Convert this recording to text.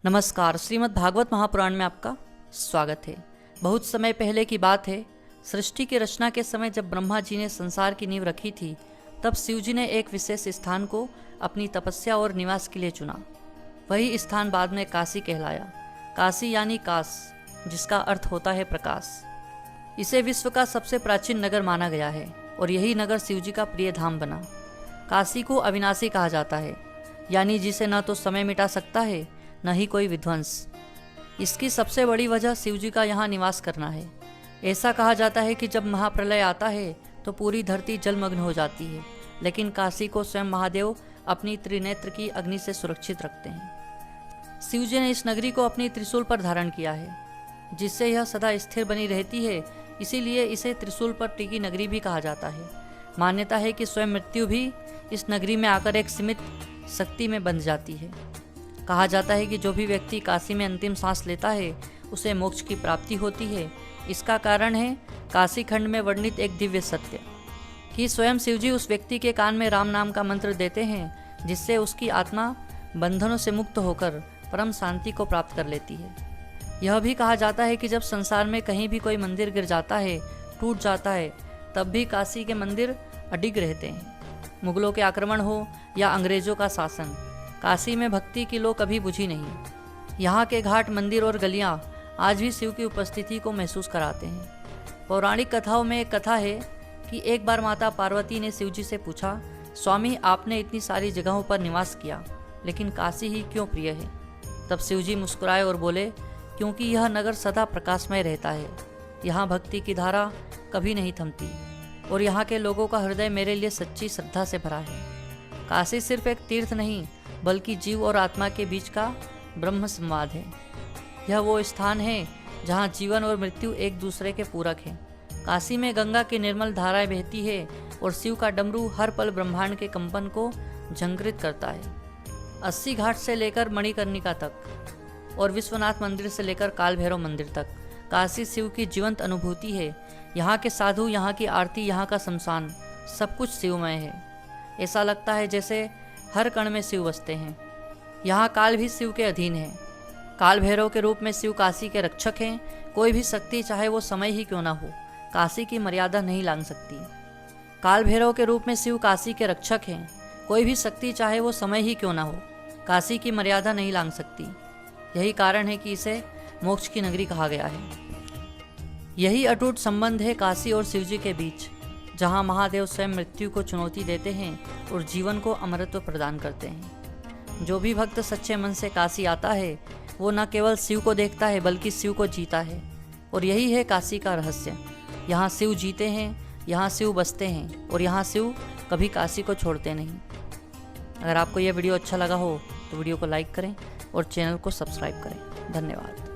नमस्कार। श्रीमद् भागवत महापुराण में आपका स्वागत है। बहुत समय पहले की बात है। सृष्टि की रचना के समय जब ब्रह्मा जी ने संसार की नींव रखी थी, तब शिव जी ने एक विशेष स्थान को अपनी तपस्या और निवास के लिए चुना। वही स्थान बाद में काशी कहलाया। काशी यानी काश, जिसका अर्थ होता है प्रकाश। इसे विश्व का सबसे प्राचीन नगर माना गया है और यही नगर शिव जी का प्रिय धाम बना। काशी को अविनाशी कहा जाता है, यानी जिसे न तो समय मिटा सकता है न ही कोई विध्वंस। इसकी सबसे बड़ी वजह शिव जी का यहाँ निवास करना है। ऐसा कहा जाता है कि जब महाप्रलय आता है तो पूरी धरती जलमग्न हो जाती है, लेकिन काशी को स्वयं महादेव अपनी त्रिनेत्र की अग्नि से सुरक्षित रखते हैं। शिव जी ने इस नगरी को अपनी त्रिशूल पर धारण किया है, जिससे यह सदा स्थिर बनी रहती है। इसीलिए इसे त्रिशूल पर टिकी नगरी भी कहा जाता है। मान्यता है कि स्वयं मृत्यु भी इस नगरी में आकर एक सीमित शक्ति में बंध जाती है। कहा जाता है कि जो भी व्यक्ति काशी में अंतिम सांस लेता है उसे मोक्ष की प्राप्ति होती है। इसका कारण है काशी खंड में वर्णित एक दिव्य सत्य कि स्वयं शिव जी उस व्यक्ति के कान में राम नाम का मंत्र देते हैं, जिससे उसकी आत्मा बंधनों से मुक्त होकर परम शांति को प्राप्त कर लेती है। यह भी कहा जाता है कि जब संसार में कहीं भी कोई मंदिर गिर जाता है, टूट जाता है, तब भी काशी के मंदिर अडिग रहते हैं। मुगलों के आक्रमण हो या अंग्रेजों का शासन, काशी में भक्ति की लो कभी बुझी नहीं। यहाँ के घाट, मंदिर और गलियाँ आज भी शिव की उपस्थिति को महसूस कराते हैं। पौराणिक कथाओं में एक कथा है कि एक बार माता पार्वती ने शिव जी से पूछा, स्वामी आपने इतनी सारी जगहों पर निवास किया, लेकिन काशी ही क्यों प्रिय है? तब शिव जी मुस्कुराए और बोले, क्योंकि यह नगर सदा प्रकाशमय रहता है। यहाँ भक्ति की धारा कभी नहीं थमती और यहाँ के लोगों का हृदय मेरे लिए सच्ची श्रद्धा से भरा है। काशी सिर्फ एक तीर्थ नहीं, बल्कि जीव और आत्मा के बीच का ब्रह्म संवाद है। यह वो स्थान है जहाँ जीवन और मृत्यु एक दूसरे के पूरक हैं। काशी में गंगा की निर्मल धाराएं बहती है और शिव का डमरू हर पल ब्रह्मांड के कंपन को झंकृत करता है। 80 घाट से लेकर मणिकर्णिका तक और विश्वनाथ मंदिर से लेकर काल भैरव मंदिर तक काशी शिव की जीवंत अनुभूति है। यहाँ के साधु, यहाँ की आरती, यहाँ का शमशान, सब कुछ शिवमय है। ऐसा लगता है जैसे हर कण में शिव बसते हैं। यहाँ काल भी शिव के अधीन है। काल भैरव के रूप में शिव काशी के रक्षक हैं। कोई भी शक्ति, चाहे वो समय ही क्यों ना हो, काशी की मर्यादा नहीं लांघ सकती। काल भैरव के रूप में शिव काशी के रक्षक हैं। कोई भी शक्ति, चाहे वो समय ही क्यों ना हो, काशी की मर्यादा नहीं लांघ सकती। यही कारण है कि इसे मोक्ष की नगरी कहा गया है। यही अटूट संबंध है काशी और शिव जी के बीच, जहाँ महादेव स्वयं मृत्यु को चुनौती देते हैं और जीवन को अमरत्व प्रदान करते हैं। जो भी भक्त सच्चे मन से काशी आता है वो न केवल शिव को देखता है बल्कि शिव को जीता है। और यही है काशी का रहस्य। यहाँ शिव जीते हैं, यहाँ शिव बसते हैं और यहाँ शिव कभी काशी को छोड़ते नहीं। अगर आपको यह वीडियो अच्छा लगा हो तो वीडियो को लाइक करें और चैनल को सब्सक्राइब करें। धन्यवाद।